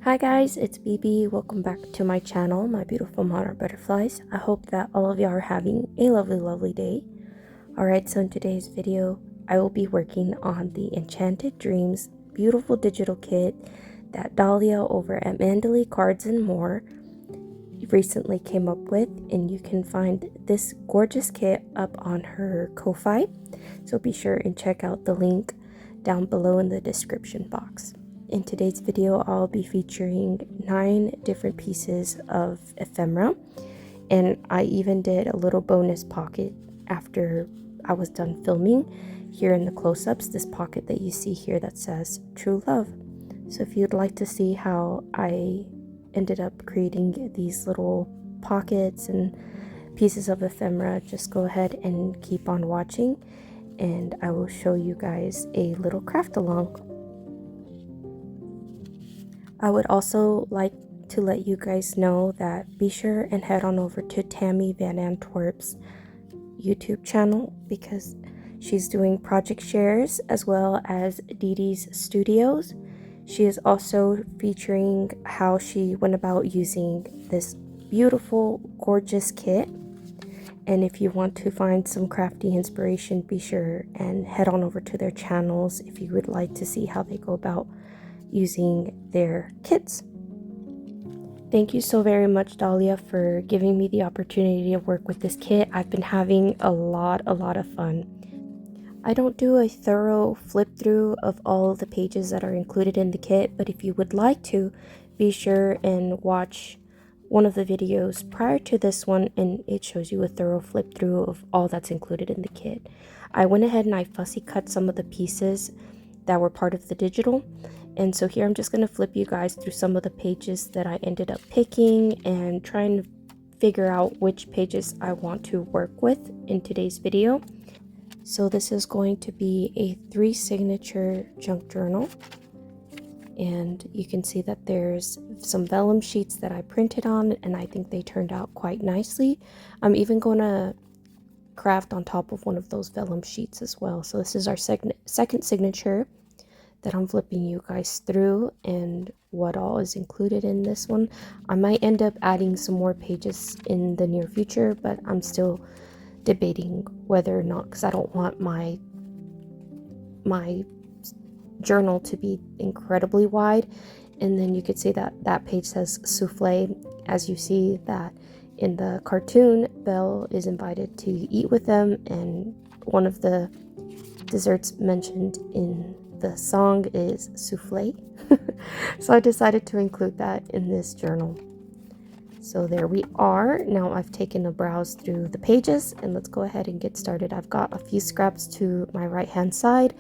Hi guys, it's BB. Welcome back to my channel, my beautiful monarch butterflies. I hope that all of y'all are having a lovely day. Alright, so in today's video, I will be working on the Enchanted Dreams beautiful digital kit that Dahlia over at ManDalee Cards and More recently came up with, and you can find this gorgeous kit up on her Ko-Fi. So be sure and check out the link down below in the description box. In today's video, I'll be featuring 9 different pieces of ephemera, and I even did a little bonus pocket after I was done filming here in the close-ups, this pocket that you see here that says True Love. So if you'd like to see how I ended up creating these little pockets and pieces of ephemera, just go ahead and keep on watching, and I will show you guys a little craft along. I would also like to let you guys know that be sure and head on over to Tammy Van Antwerp's YouTube channel, because she's doing project shares as well as DeeDee's studios. She is also featuring how she went about using this beautiful, gorgeous kit. And if you want to find some crafty inspiration, be sure and head on over to their channels if you would like to see how they go about using their kits. Thank you so very much, Dahlia, for giving me the opportunity to work with this kit. I've been having a lot of fun. I don't do a thorough flip through of all of the pages that are included in the kit, but if you would like to, be sure and watch one of the videos prior to this one, and it shows you a thorough flip through of all that's included in the kit. I went ahead and I fussy cut some of the pieces that were part of the digital. And so here I'm just going to flip you guys through some of the pages that I ended up picking and trying to figure out which pages I want to work with in today's video. So this is going to be a 3 signature junk journal. And you can see that there's some vellum sheets that I printed on, and I think they turned out quite nicely. I'm even going to craft on top of one of those vellum sheets as well. So this is our second signature that I'm flipping you guys through, and what all is included in this one. I might end up adding some more pages in the near future, but I'm still debating whether or not, because I don't want my journal to be incredibly wide. And then you could see that that page says souffle, as you see that in the cartoon, Belle is invited to eat with them, and one of the desserts mentioned in the song is souffle. So I decided to include that in this journal. So there we are. Now I've taken a browse through the pages, and let's go ahead and get started. I've got a few scraps to my right hand side,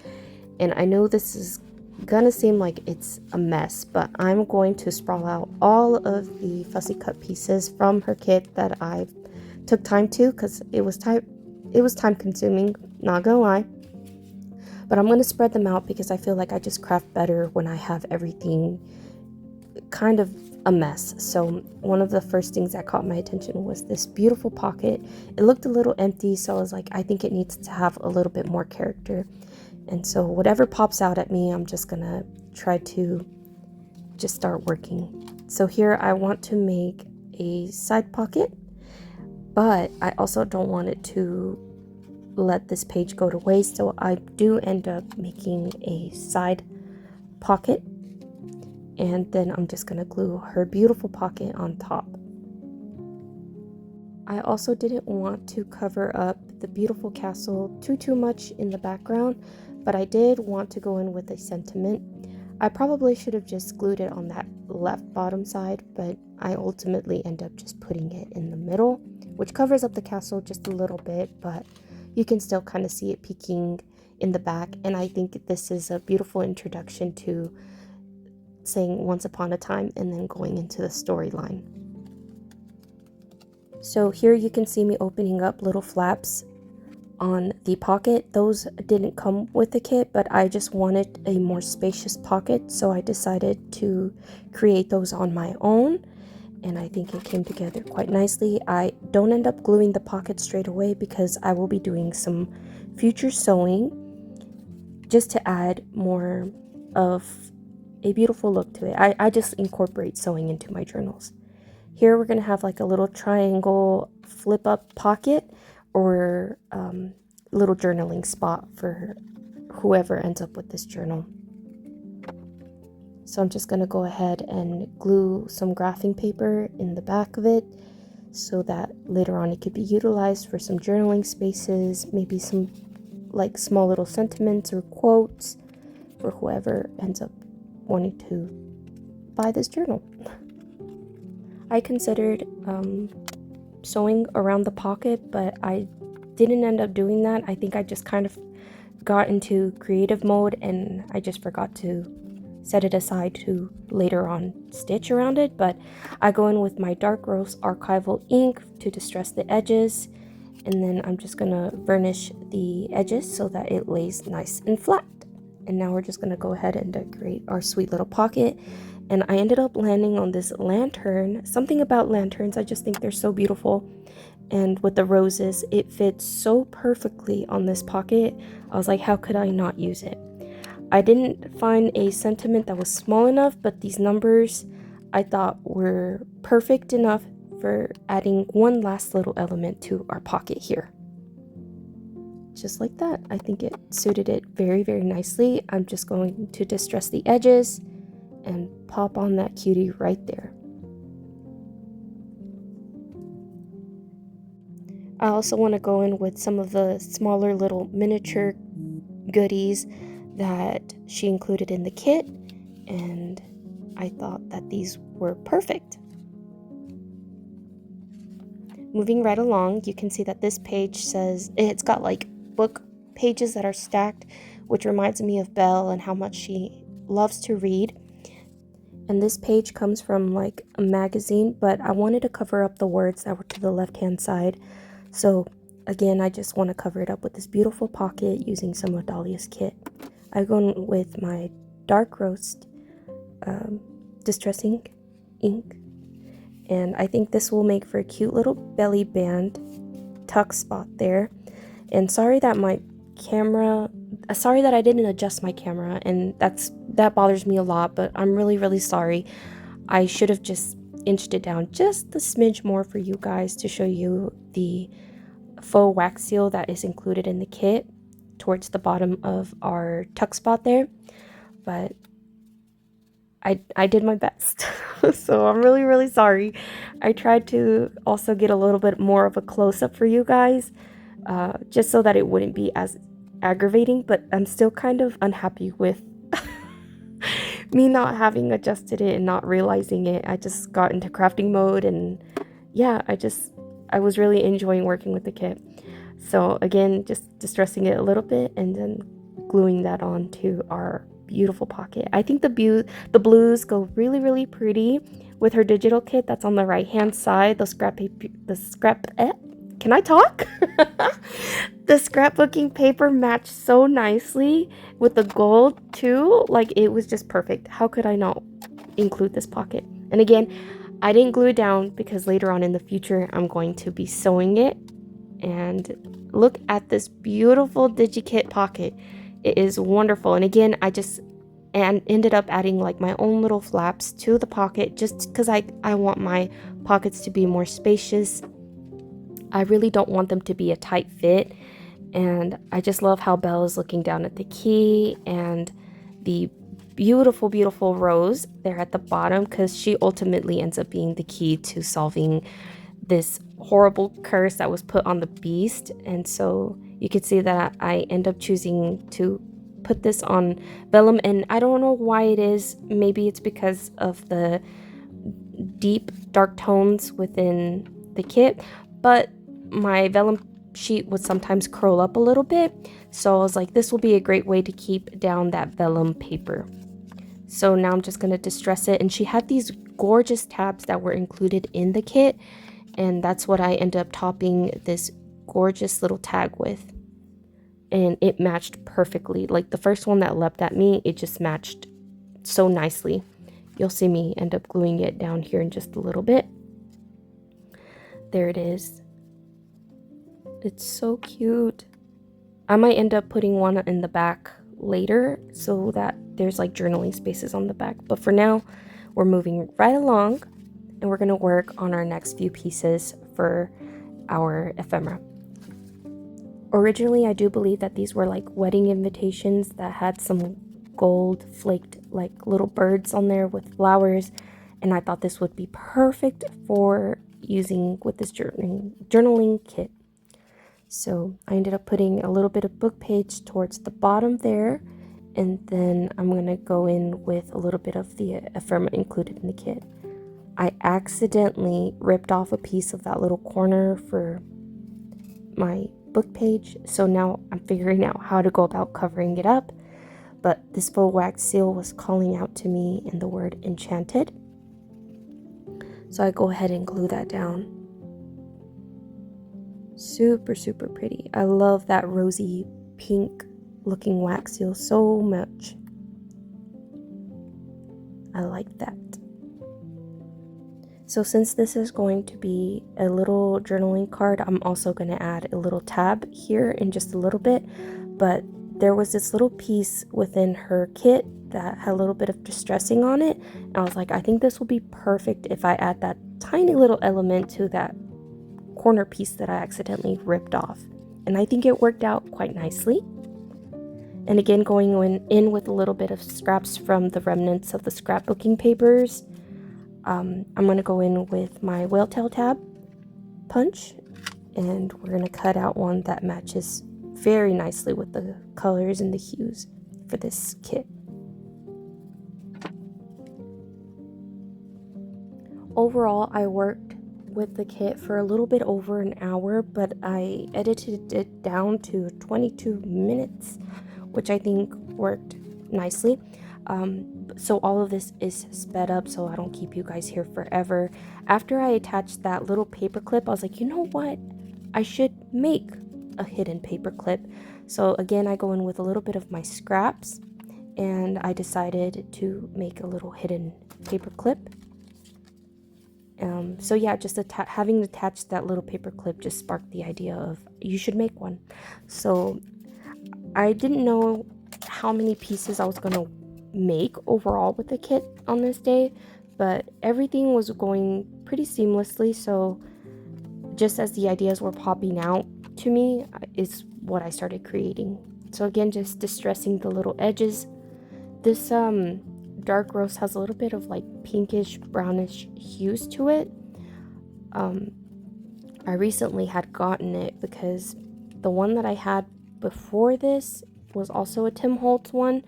and I know this is gonna seem like it's a mess, but I'm going to sprawl out all of the fussy cut pieces from her kit that I took time to, because it was time consuming, not gonna lie. But I'm going to spread them out because I feel like I just craft better when I have everything kind of a mess. So one of the first things that caught my attention was this beautiful pocket. It looked a little empty, so I was like, I think it needs to have a little bit more character. And so whatever pops out at me, I'm just going to try to just start working. So here I want to make a side pocket, but I also don't want it to let this page go to waste, so I do end up making a side pocket, and then I'm just gonna glue her beautiful pocket on top. I also didn't want to cover up the beautiful castle too much in the background, but I did want to go in with a sentiment. I probably should have just glued it on that left bottom side, but I ultimately end up just putting it in the middle, which covers up the castle just a little bit, but you can still kind of see it peeking in the back. And I think this is a beautiful introduction to saying once upon a time and then going into the storyline. So here you can see me opening up little flaps on the pocket. Those didn't come with the kit, but I just wanted a more spacious pocket, so I decided to create those on my own. And I think it came together quite nicely. I don't end up gluing the pocket straight away because I will be doing some future sewing just to add more of a beautiful look to it. I just incorporate sewing into my journals. Here we're going to have like a little triangle flip up pocket or little journaling spot for whoever ends up with this journal. So I'm just going to go ahead and glue some graphing paper in the back of it so that later on it could be utilized for some journaling spaces, maybe some like small little sentiments or quotes for whoever ends up wanting to buy this journal. I considered sewing around the pocket, but I didn't end up doing that. I think I just kind of got into creative mode and I just forgot to set it aside to later on stitch around it. But I go in with my dark roast archival ink to distress the edges, and then I'm just gonna varnish the edges so that it lays nice and flat. And now we're just gonna go ahead and decorate our sweet little pocket. And I ended up landing on this lantern. Something about lanterns, I just think they're so beautiful. And with the roses, it fits so perfectly on this pocket. I was like, how could I not use it? I didn't find a sentiment that was small enough, but these numbers I thought were perfect enough for adding one last little element to our pocket here. Just like that. I think it suited it very, very nicely. I'm just going to distress the edges and pop on that cutie right there. I also want to go in with some of the smaller little miniature goodies that she included in the kit, and I thought that these were perfect. Moving right along, you can see that this page says, it's got like book pages that are stacked, which reminds me of Belle and how much she loves to read. And this page comes from like a magazine, but I wanted to cover up the words that were to the left hand side. So again, I just want to cover it up with this beautiful pocket using some of Dahlia's kit. I go in with my dark roast distressing ink, and I think this will make for a cute little belly band tuck spot there. And sorry that I didn't adjust my camera, and that bothers me a lot, but I'm really, really sorry. I should have just inched it down just a smidge more for you guys to show you the faux wax seal that is included in the kit towards the bottom of our tuck spot there. But I did my best. So I'm really, really sorry. I tried to also get a little bit more of a close-up for you guys, just so that it wouldn't be as aggravating, but I'm still kind of unhappy with me not having adjusted it and not realizing it. I just got into crafting mode, and yeah, I was really enjoying working with the kit. So again, just distressing it a little bit and then gluing that onto our beautiful pocket. I think the blues go really, really pretty with her digital kit that's on the right hand side. Can I talk? The scrapbooking paper matched so nicely with the gold too. Like, it was just perfect. How could I not include this pocket? And again, I didn't glue it down because later on in the future I'm going to be sewing it. And look at this beautiful DigiKit pocket. It is wonderful. And again, I just ended up adding like my own little flaps to the pocket just because I want my pockets to be more spacious. I really don't want them to be a tight fit. And I just love how Belle is looking down at the key and the beautiful, beautiful rose there at the bottom, because she ultimately ends up being the key to solving this horrible curse that was put on the beast. And so you can see that I end up choosing to put this on vellum, and I don't know why it is. Maybe it's because of the deep dark tones within the kit, but my vellum sheet would sometimes curl up a little bit, so I was like, this will be a great way to keep down that vellum paper. So now I'm just going to distress it, and she had these gorgeous tabs that were included in the kit, and that's what I ended up topping this gorgeous little tag with. And it matched perfectly. Like the first one that leapt at me, it just matched so nicely. You'll see me end up gluing it down here in just a little bit. There it is. It's so cute. I might end up putting one in the back later so that there's like journaling spaces on the back. But for now, we're moving right along and we're going to work on our next few pieces for our ephemera. Originally, I do believe that these were like wedding invitations that had some gold flaked like little birds on there with flowers, and I thought this would be perfect for using with this journaling kit. So I ended up putting a little bit of book page towards the bottom there, and then I'm going to go in with a little bit of the ephemera included in the kit. I accidentally ripped off a piece of that little corner for my book page, so now I'm figuring out how to go about covering it up. But this faux wax seal was calling out to me in the word Enchanted, so I go ahead and glue that down. Super pretty. I love that rosy pink looking wax seal so much. I like that. So since this is going to be a little journaling card, I'm also going to add a little tab here in just a little bit. But there was this little piece within her kit that had a little bit of distressing on it. And I was like, I think this will be perfect if I add that tiny little element to that corner piece that I accidentally ripped off. And I think it worked out quite nicely. And again, going in with a little bit of scraps from the remnants of the scrapbooking papers. I'm going to go in with my whale tail tab punch, and we're going to cut out one that matches very nicely with the colors and the hues for this kit. Overall, I worked with the kit for a little bit over an hour, but I edited it down to 22 minutes, which I think worked nicely. So all of this is sped up so I don't keep you guys here forever. After I attached that little paper clip, I was like, you know what? I should make a hidden paper clip. So again, I go in with a little bit of my scraps, and I decided to make a little hidden paper clip. So yeah, just having attached that little paper clip just sparked the idea of you should make one. So I didn't know how many pieces I was going to make overall with the kit on this day, but everything was going pretty seamlessly. So just as the ideas were popping out to me is what I started creating. So again, just distressing the little edges. This dark rose has a little bit of like pinkish brownish hues to it. I recently had gotten it because the one that I had before this was also a Tim Holtz one,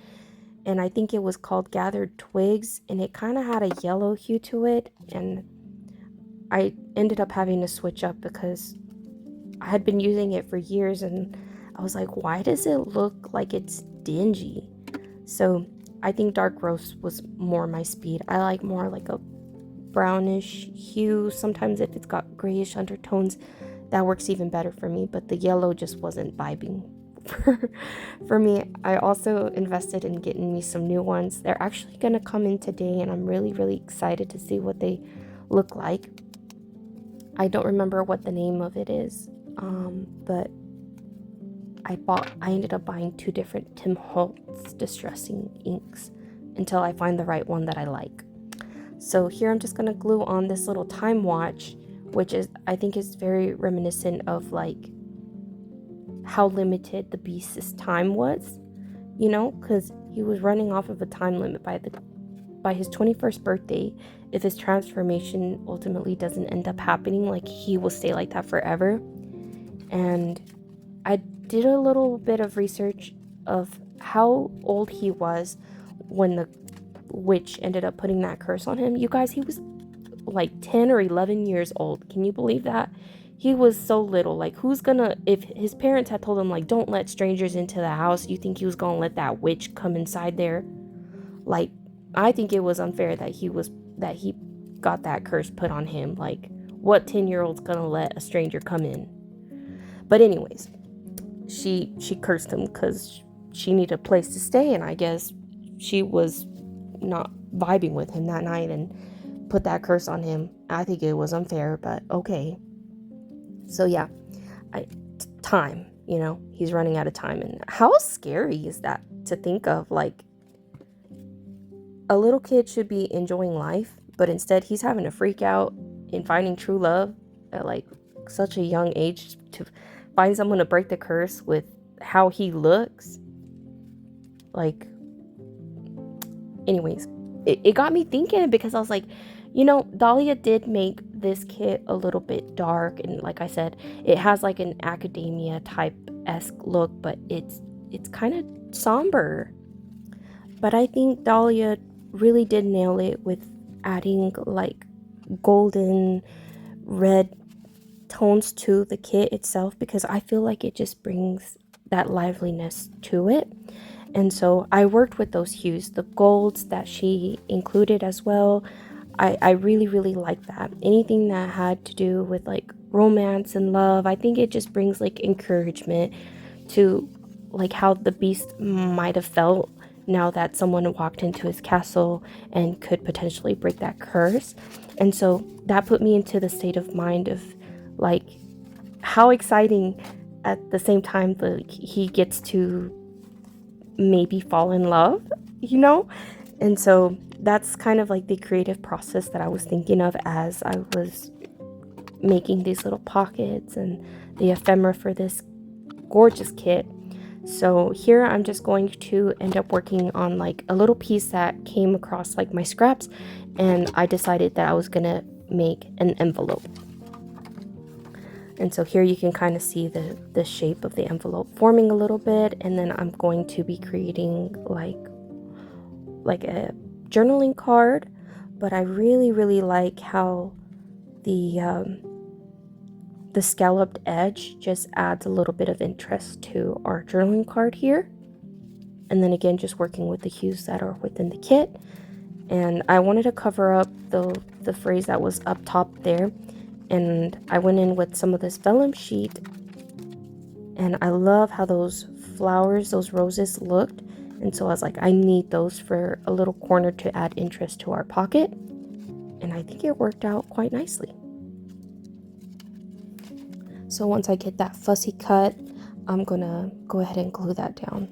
and I think it was called Gathered Twigs, and it kind of had a yellow hue to it, and I ended up having to switch up because I had been using it for years, and I was like, why does it look like it's dingy? So I think dark rose was more my speed. I like more like a brownish hue. Sometimes if it's got grayish undertones, that works even better for me, but the yellow just wasn't vibing for me. I also invested in getting me some new ones. They're actually going to come in today, and I'm really excited to see what they look like. I don't remember what the name of it is, but I ended up buying 2 different Tim Holtz distressing inks until I find the right one that I like. So here I'm just going to glue on this little time watch, which I think is very reminiscent of like how limited the Beast's time was, you know, because he was running off of a time limit by his 21st birthday. If his transformation ultimately doesn't end up happening, like he will stay like that forever. And I did a little bit of research of how old he was when the witch ended up putting that curse on him. You guys, he was like 10 or 11 years old. Can you believe that? He was so little. Like, who's gonna, if his parents had told him like, don't let strangers into the house, you think he was gonna let that witch come inside there? Like, I think it was unfair that he got that curse put on him. Like, what 10-year-old's gonna let a stranger come in? But anyways, she cursed him because she needed a place to stay, and I guess she was not vibing with him that night and put that curse on him. I think it was unfair, but okay. So yeah, time. you know, he's running out of time. And how scary is that to think of? Like, a little kid should be enjoying life, but instead he's having to freak out in finding true love at like such a young age, to find someone to break the curse with how he looks. Like, anyways, it got me thinking, because I was like, you know, Dahlia did make this kit a little bit dark, and like I said, it has like an academia type-esque look, but it's kind of somber. But I think Dahlia really did nail it with adding like golden red tones to the kit itself, because I feel like it just brings that liveliness to it. And so I worked with those hues, the golds that she included as well. I really like that. Anything that had to do with like romance and love, I think it just brings like encouragement to like how the beast might have felt now that someone walked into his castle and could potentially break that curse. And so that put me into the state of mind of like how exciting at the same time that he gets to maybe fall in love, you know? And so that's kind of like the creative process that I was thinking of as I was making these little pockets and the ephemera for this gorgeous kit. So here I'm just going to end up working on like a little piece that came across like my scraps, and I decided that I was gonna make an envelope. And so here you can kind of see the shape of the envelope forming a little bit, and then I'm going to be creating like a journaling card. But I really like how the scalloped edge just adds a little bit of interest to our journaling card here. And then again, just working with the hues that are within the kit. And I wanted to cover up the phrase that was up top there, and I went in with some of this vellum sheet, and I love how those flowers, those roses looked. And so I was like, I need those for a little corner to add interest to our pocket, and I think it worked out quite nicely. So once I get that fussy cut, I'm gonna go ahead and glue that down.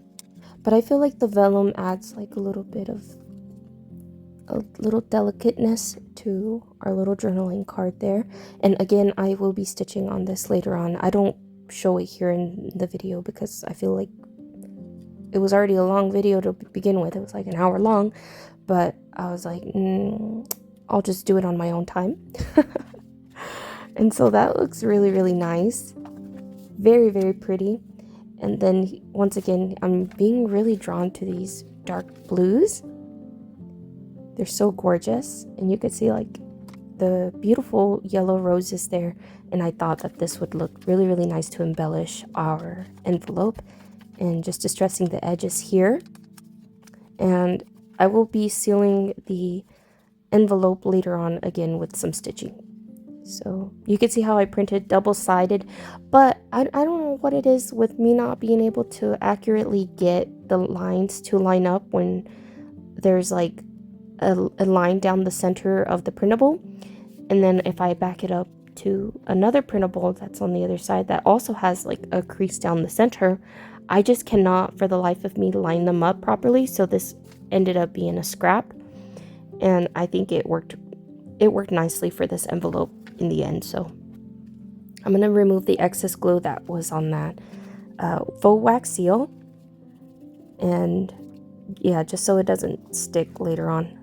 But I feel like the vellum adds like a little bit of a little delicateness to our little journaling card there. And again, I will be stitching on this later on. I don't show it here in the video because I feel like it was already a long video to begin with. It was like an hour long, but I was like, I'll just do it on my own time. And so that looks really nice. Very pretty. And then once again, I'm being really drawn to these dark blues. They're so gorgeous, and you could see like the beautiful yellow roses there, and I thought that this would look really nice to embellish our envelope. And just distressing the edges here, and I will be sealing the envelope later on again with some stitching. So you can see how I printed double-sided, but I don't know what it is with me not being able to accurately get the lines to line up when there's like a line down the center of the printable, and then if I back it up to another printable that's on the other side that also has like a crease down the center, I just cannot for the life of me line them up properly. So this ended up being a scrap, and I think it worked nicely for this envelope in the end. So I'm gonna remove the excess glue that was on that faux wax seal, and yeah, just so it doesn't stick later on.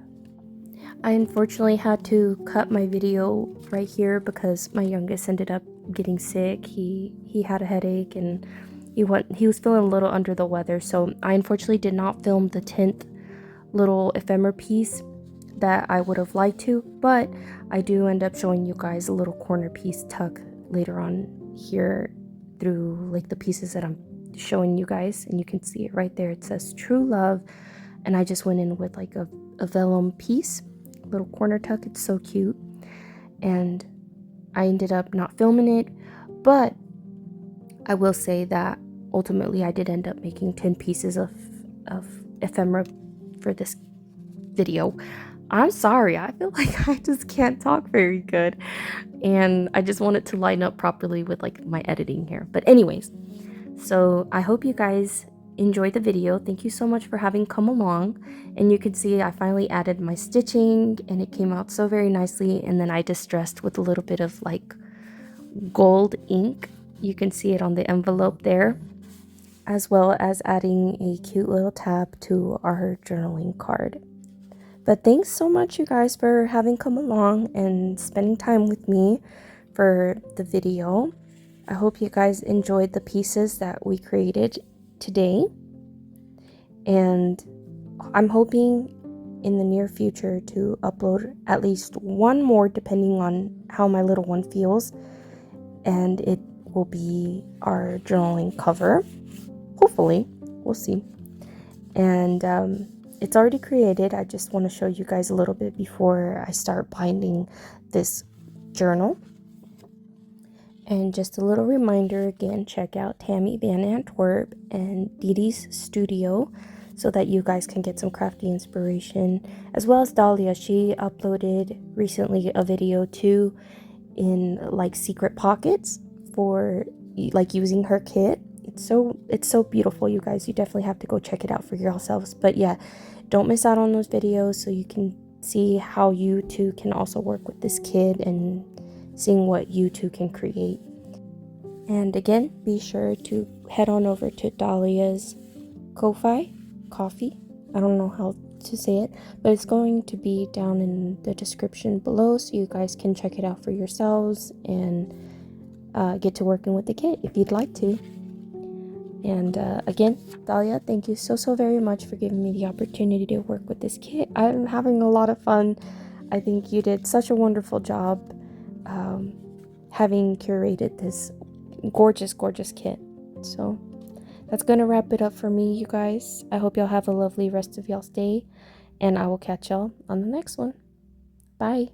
I unfortunately had to cut my video right here because my youngest ended up getting sick. He had a headache, and he was feeling a little under the weather, so I unfortunately did not film the 10th little ephemera piece that I would have liked to, but I do end up showing you guys a little corner piece tuck later on here through like the pieces that I'm showing you guys, and you can see it right there. It says True Love, and I just went in with like a vellum piece, little corner tuck. It's so cute, and I ended up not filming it, but I will say that ultimately I did end up making 10 pieces of ephemera for this video. I'm sorry, I feel like I just can't talk very good, and I just want it to line up properly with like my editing here. But anyways, So I hope you guys enjoyed the video. Thank you so much for having come along. And you can see I finally added my stitching and it came out so very nicely. And then I distressed with a little bit of like gold ink. You can see it on the envelope there, as well as adding a cute little tab to our journaling card. But thanks so much, you guys, for having come along and spending time with me for the video. I hope you guys enjoyed the pieces that we created today. And I'm hoping in the near future to upload at least one more, depending on how my little one feels. And it will be our journaling cover. Hopefully, we'll see. And it's already created. I just want to show you guys a little bit before I start binding this journal. And just a little reminder again, check out Tammy Van Antwerp and DeeDee's studio so that you guys can get some crafty inspiration, as well as Dahlia. She uploaded recently a video too in like secret pockets for like using her kit. It's so beautiful, you guys. You definitely have to go check it out for yourselves. But yeah, don't miss out on those videos so you can see how you too can also work with this kit and seeing what you two can create. And again, be sure to head on over to Dahlia's Ko-Fi coffee. I don't know how to say it, but it's going to be down in the description below so you guys can check it out for yourselves and get to working with the kit if you'd like to. And again, Dahlia, thank you so very much for giving me the opportunity to work with this kit. I'm having a lot of fun. I think you did such a wonderful job having curated this gorgeous kit. So that's gonna wrap it up for me, you guys. I hope y'all have a lovely rest of y'all's day, and I will catch y'all on the next one. Bye.